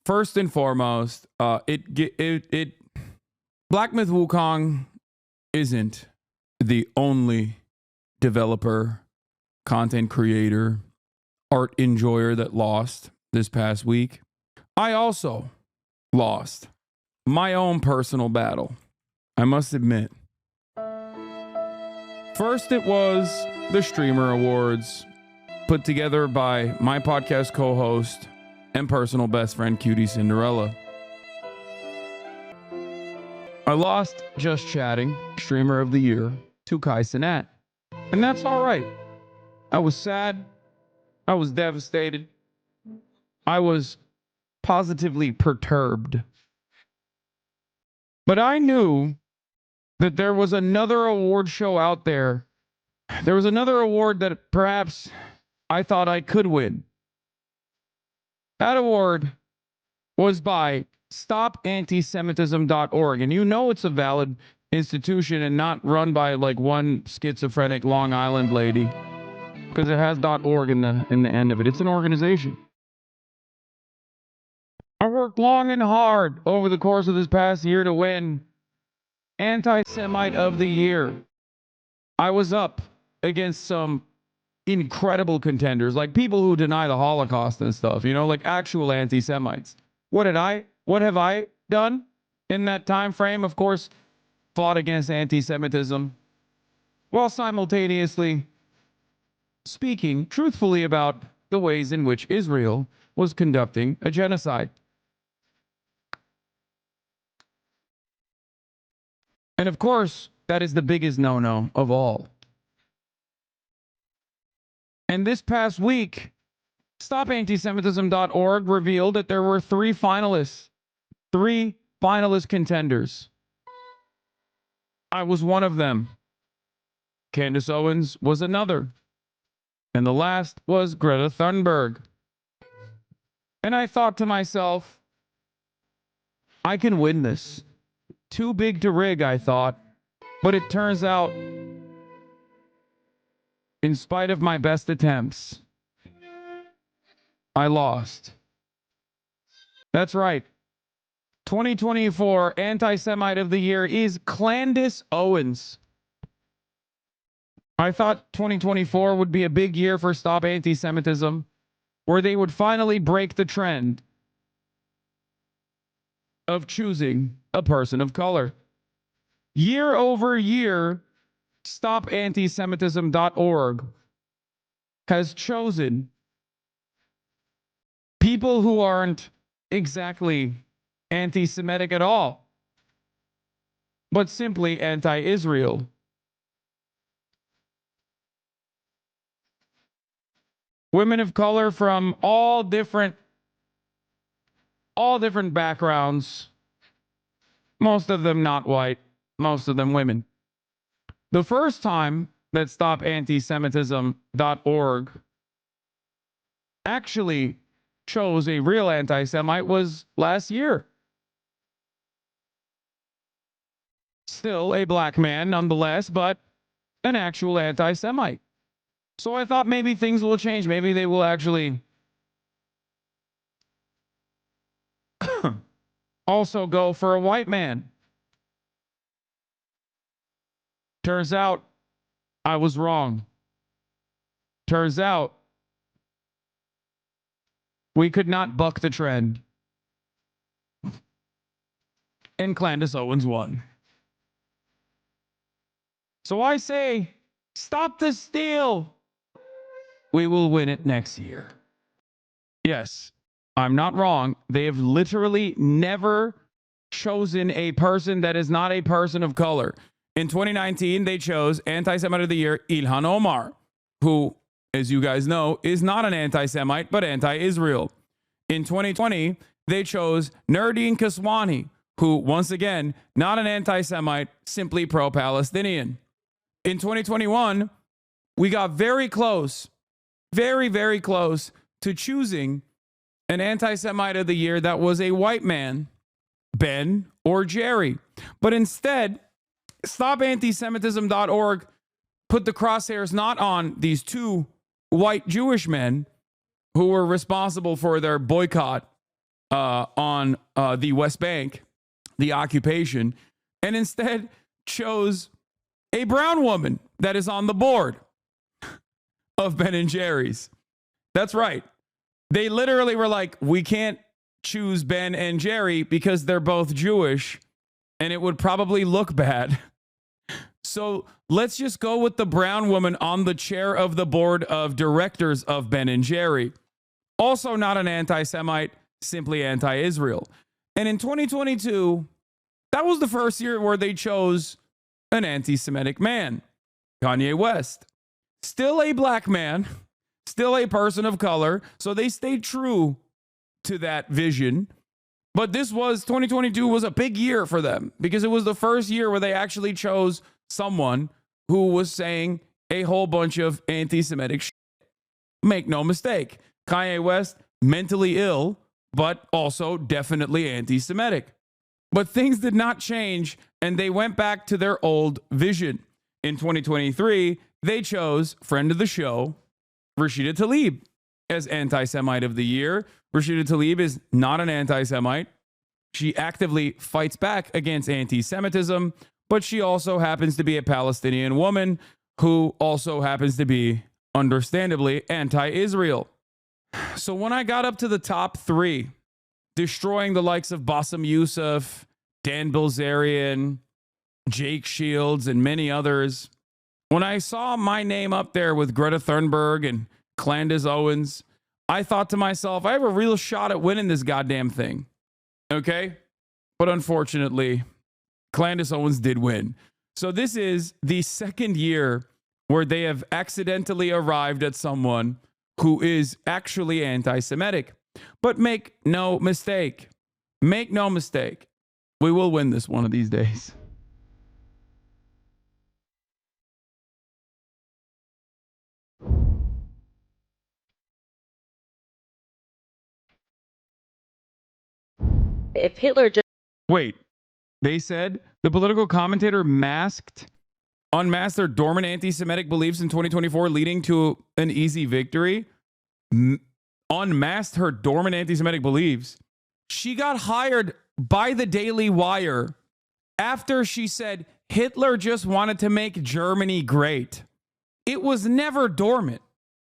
first and foremost, Black Myth Wukong isn't the only developer, content creator, art enjoyer that lost this past week. I also lost my own personal battle, I must admit. First, it was the Streamer Awards, put together by my podcast co-host and personal best friend, Cutie Cinderella. I lost Just Chatting, Streamer of the Year, to Kai Cenat. And that's all right. I was sad. I was devastated. I was positively perturbed. But I knew that there was another award show out there. There was another award that perhaps I thought I could win. That award was by StopAntisemitism.org. And you know it's a valid institution and not run by like one schizophrenic Long Island lady, because it has .org in the end of it. It's an organization. I worked long and hard over the course of this past year to win Antisemite of the Year. I was up against some incredible contenders, like people who deny the Holocaust and stuff, you know, like actual anti-Semites. What have I done in that time frame? Of course, fought against anti-Semitism while simultaneously speaking truthfully about the ways in which Israel was conducting a genocide. And of course, that is the biggest no-no of all. And this past week, StopAntisemitism.org revealed that there were three finalist contenders. I was one of them. Candace Owens was another. And the last was Greta Thunberg. And I thought to myself, I can win this. Too big to rig, I thought. But it turns out, in spite of my best attempts, I lost. That's right. 2024 Anti-Semite of the Year is Klandance Owens. I thought 2024 would be a big year for Stop Antisemitism, where they would finally break the trend of choosing a person of color. Year over year, StopAntisemitism.org has chosen people who aren't exactly anti-Semitic at all, but simply anti-Israel. Women of color from all different backgrounds, most of them not white, most of them women. The first time that StopAntisemitism.org actually chose a real anti-Semite was last year. Still a black man nonetheless, but an actual anti-Semite. So I thought maybe things will change. Maybe they will actually also go for a white man. Turns out I was wrong. Turns out we could not buck the trend. And Klandance Owens won. So I say, stop the steal. We will win it next year. Yes, I'm not wrong. They have literally never chosen a person that is not a person of color. In 2019, they chose Anti-Semite of the Year Ilhan Omar, who, as you guys know, is not an anti-Semite, but anti-Israel. In 2020, they chose Nurdin Kaswani, who, once again, not an anti-Semite, simply pro-Palestinian. In 2021, we got very close, very, very close to choosing an anti-Semite of the year that was a white man, Ben or Jerry. But instead, StopAntisemitism.org put the crosshairs not on these two white Jewish men who were responsible for their boycott on the West Bank, the occupation, and instead chose a brown woman that is on the board of Ben and Jerry's. That's right. They literally were like, we can't choose Ben and Jerry because they're both Jewish and it would probably look bad. So let's just go with the brown woman on the chair of the board of directors of Ben and Jerry. Also not an anti-Semite, simply anti-Israel. And in 2022, that was the first year where they chose an anti-Semitic man, Kanye West. Still a black man, still a person of color. So they stayed true to that vision. But 2022 was a big year for them because it was the first year where they actually chose someone who was saying a whole bunch of anti-Semitic shit. Make no mistake, Kanye West, mentally ill, but also definitely anti-Semitic. But things did not change, and they went back to their old vision. In 2023, they chose friend of the show, Rashida Tlaib, as anti-Semite of the year. Rashida Tlaib is not an anti-Semite. She actively fights back against anti-Semitism, but she also happens to be a Palestinian woman who also happens to be, understandably, anti-Israel. So when I got up to the top three, destroying the likes of Bassem Youssef, Dan Bilzerian, Jake Shields, and many others, when I saw my name up there with Greta Thunberg and Klandance Owens, I thought to myself, I have a real shot at winning this goddamn thing. Okay? But unfortunately, Klandance Owens did win. So this is the second year where they have accidentally arrived at someone who is actually anti-Semitic. But make no mistake, we will win this one of these days. If Hitler just... Wait, they said the political commentator unmasked their dormant anti-Semitic beliefs in 2024, leading to an easy victory. Unmasked her dormant anti-Semitic beliefs. She got hired by the Daily Wire after she said Hitler just wanted to make Germany great. It was never dormant.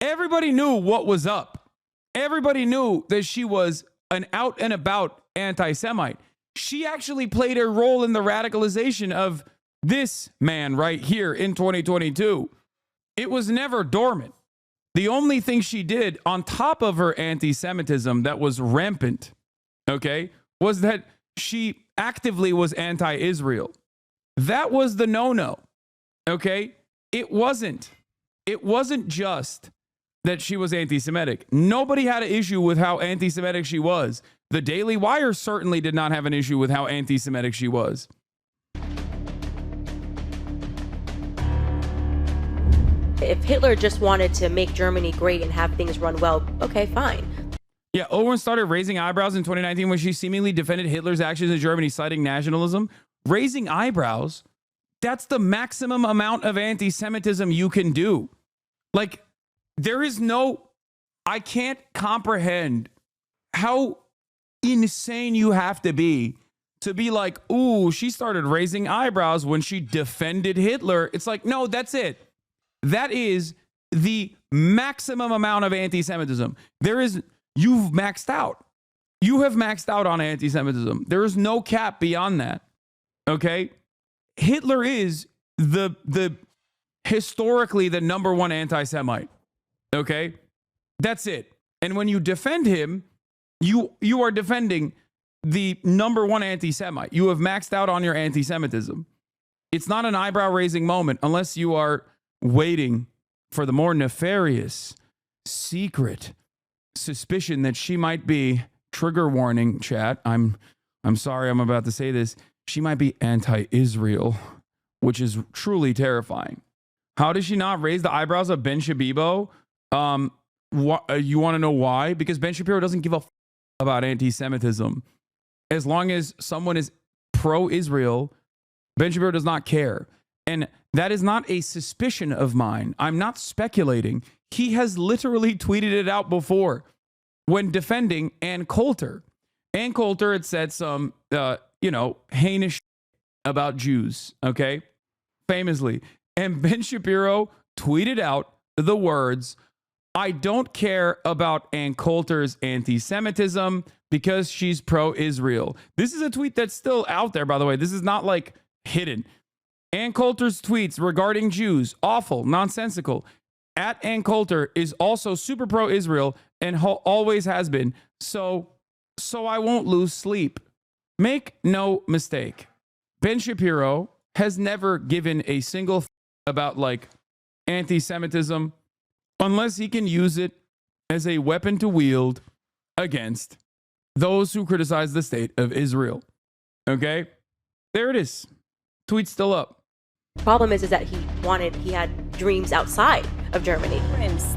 Everybody knew what was up. Everybody knew that she was an out and about anti-Semite. She actually played a role in the radicalization of this man right here in 2022. It was never dormant. The only thing she did on top of her anti-Semitism that was rampant, okay, was that she actively was anti-Israel. That was the no-no, okay? It wasn't just that she was anti-Semitic. Nobody had an issue with how anti-Semitic she was. The Daily Wire certainly did not have an issue with how anti-Semitic she was. If Hitler just wanted to make Germany great and have things run well, okay, fine. Yeah, Owens started raising eyebrows in 2019 when she seemingly defended Hitler's actions in Germany, citing nationalism. Raising eyebrows, that's the maximum amount of anti-Semitism you can do. Like, I can't comprehend how insane you have to be like, ooh, she started raising eyebrows when she defended Hitler. It's like, no, that's it. That is the maximum amount of anti-Semitism. You've maxed out. You have maxed out on anti-Semitism. There is no cap beyond that. Okay? Hitler is the historically the number one anti-Semite. Okay? That's it. And when you defend him, you are defending the number one anti-Semite. You have maxed out on your anti-Semitism. It's not an eyebrow-raising moment unless you are waiting for the more nefarious, secret suspicion that she might be, trigger warning, chat, I'm sorry I'm about to say this, she might be anti-Israel, which is truly terrifying. How does she not raise the eyebrows of Ben Shabibo? You want to know why? Because Ben Shapiro doesn't give a about anti-Semitism. As long as someone is pro-Israel, Ben Shapiro does not care. And that is not a suspicion of mine. I'm not speculating. He has literally tweeted it out before when defending Ann Coulter. Ann Coulter had said some, heinous shit about Jews, okay? Famously. And Ben Shapiro tweeted out the words, "I don't care about Ann Coulter's anti-Semitism because she's pro-Israel." This is a tweet that's still out there, by the way. This is not like hidden. Ann Coulter's tweets regarding Jews, awful, nonsensical. At Ann Coulter is also super pro-Israel and always has been. So I won't lose sleep. Make no mistake. Ben Shapiro has never given a single about like anti-Semitism unless he can use it as a weapon to wield against those who criticize the state of Israel. Okay? There it is. Tweet's still up. Problem is that he had dreams outside of Germany.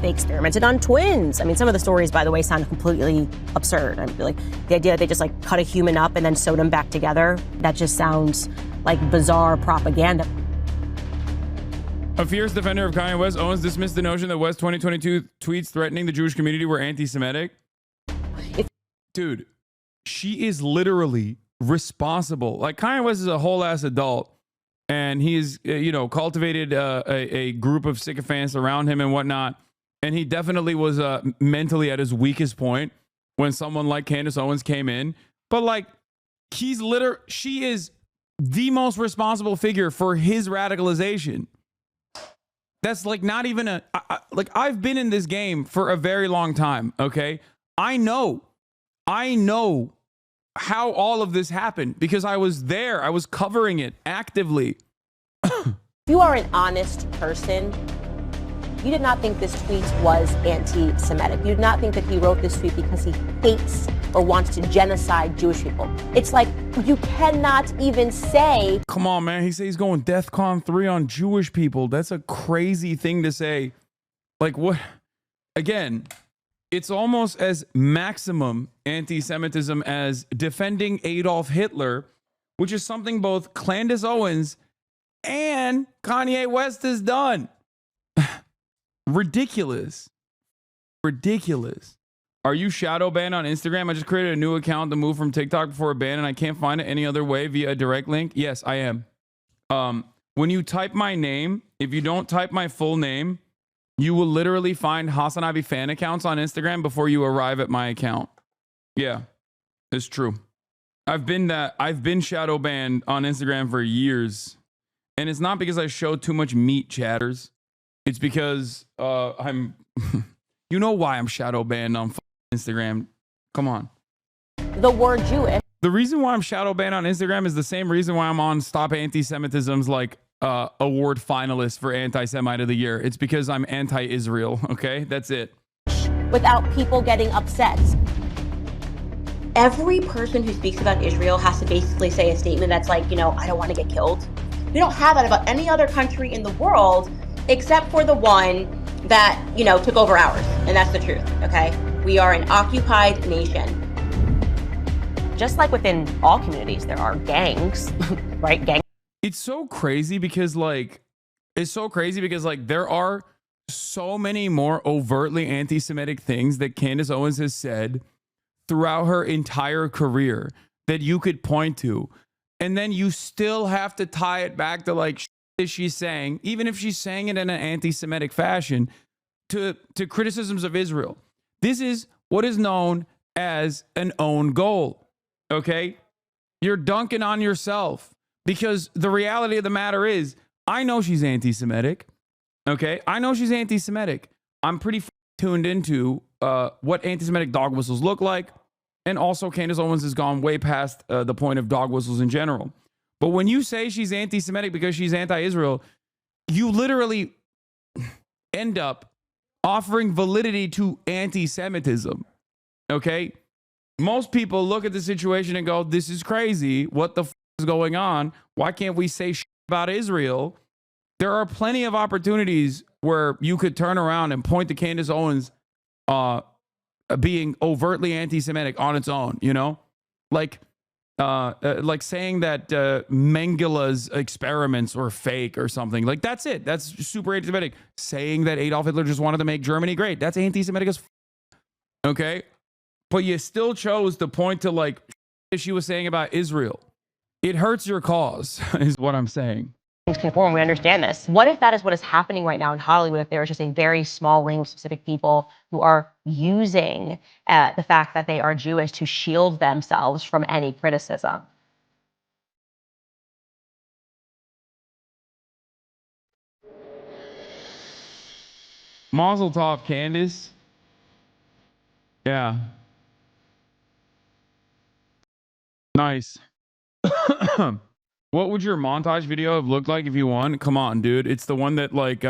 They experimented on twins. I mean, some of the stories, by the way, sound completely absurd. I mean, like the idea that they just like cut a human up and then sewed them back together. That just sounds like bizarre propaganda. A fierce defender of Kanye West, Owens dismissed the notion that West's 2022 tweets threatening the Jewish community were anti-Semitic. Dude, she is literally responsible. Like, Kanye West is a whole ass adult, and he's cultivated a group of sycophants around him and whatnot. And he definitely was mentally at his weakest point when someone like Candace Owens came in. But like, she is the most responsible figure for his radicalization. That's like not even I've been in this game for a very long time. Okay. I know how all of this happened because I was there. I was covering it actively. If you are an honest person, you did not think this tweet was anti-Semitic. You did not think that he wrote this tweet because he hates or wants to genocide Jewish people. It's like you cannot even say. Come on, man. He says he's going DEFCON 3 on Jewish people. That's a crazy thing to say. Like, what? Again, it's almost as maximum anti-Semitism as defending Adolf Hitler, which is something both Klandance Owens and Kanye West has done. Ridiculous. Are you shadow banned on Instagram? I just created a new account to move from TikTok before a ban, and I can't find it any other way via a direct link. Yes, I am. When you type my name, if you don't type my full name, you will literally find Hasan Abi fan accounts on Instagram before you arrive at my account. Yeah, it's true. I've been shadow banned on Instagram for years, and it's not because I show too much meat, chatters. It's because I'm, you know why I'm shadow banned on Instagram. Come on. The word Jewish. The reason why I'm shadow banned on Instagram is the same reason why I'm on Stop Antisemitism's like award finalist for Antisemite of the Year. It's because I'm anti-Israel. Okay, that's it. Without people getting upset. Every person who speaks about Israel has to basically say a statement that's like, I don't want to get killed. We don't have that about any other country in the world, except for the one that, took over ours. And that's the truth, okay? We are an occupied nation. Just like within all communities, there are gangs, right? Gangs. It's so crazy because there are so many more overtly anti-Semitic things that Candace Owens has said throughout her entire career that you could point to. And then you still have to tie it back to like shit she's saying, even if she's saying it in an anti-Semitic fashion, to criticisms of Israel. This is what is known as an own goal. Okay? You're dunking on yourself because the reality of the matter is, I know she's anti-Semitic. Okay? I know she's anti-Semitic. I'm pretty tuned into what anti-Semitic dog whistles look like. And also, Candace Owens has gone way past the point of dog whistles in general. But when you say she's anti-Semitic because she's anti-Israel, you literally end up offering validity to anti-Semitism. Okay? Most people look at the situation and go, this is crazy. What the is going on? Why can't we say about Israel? There are plenty of opportunities where you could turn around and point to Candace Owens being overtly anti-Semitic on its own, like saying that Mengele's experiments were fake or something. Like, that's it. That's super anti-Semitic. Saying that Adolf Hitler just wanted to make Germany great. That's anti-Semitic as okay? but you still chose to point to like she was saying about Israel. It hurts your cause, is what I'm saying. Things conform. We understand this. What if that is what is happening right now in Hollywood? If there is just a very small ring of specific people who are using the fact that they are Jewish to shield themselves from any criticism? Mazel tov, Candace. Yeah. Nice. What would your montage video have looked like if you won? Come on, dude. It's the one that like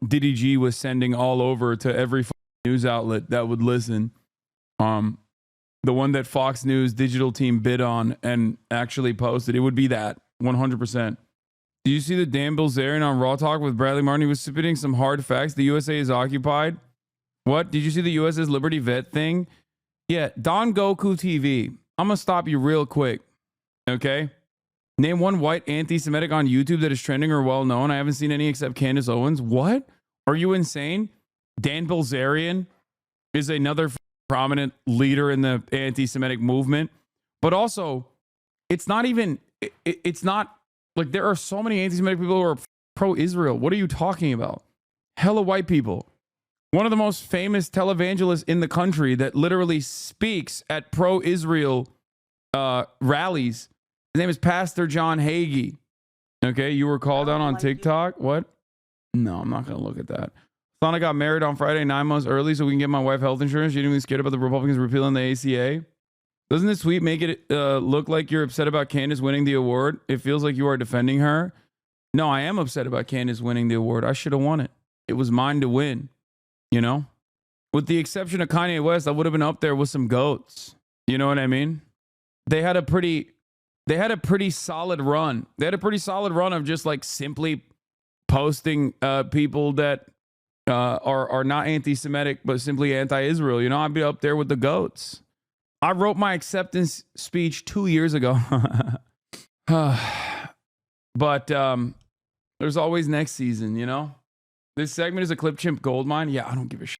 Diddy G was sending all over to every news outlet that would listen. The one that Fox News digital team bid on and actually posted. It would be that 100%. Do you see the Dan Bilzerian on Raw Talk with Bradley Martin? He was spitting some hard facts. The USA is occupied. What? Did you see the USS Liberty Vet thing? Yeah, Don Goku TV. I'm going to stop you real quick. Okay? Name one white anti-Semitic on YouTube that is trending or well-known. I haven't seen any except Candace Owens. What? Are you insane? Dan Bilzerian is another prominent leader in the anti-Semitic movement. But also, it's not even... It's not... Like, there are so many anti-Semitic people who are pro-Israel. What are you talking about? Hella white people. One of the most famous televangelists in the country that literally speaks at pro-Israel rallies. His name is Pastor John Hagee. Okay, you were called out on TikTok. What? No, I'm not going to look at that. Thought I got married on Friday 9 months early so we can get my wife health insurance. You're even scared about the Republicans repealing the ACA? Doesn't this tweet make it look like you're upset about Candace winning the award? It feels like you are defending her. No, I am upset about Candace winning the award. I should have won it. It was mine to win. You know? With the exception of Kanye West, I would have been up there with some goats. You know what I mean? They had a pretty solid run. They had a pretty solid run of just like simply posting people that are not anti-Semitic, but simply anti-Israel. You know, I'd be up there with the goats. I wrote my acceptance speech 2 years ago. But there's always next season, you know? This segment is a Clip Chimp gold mine. Yeah, I don't give a shit.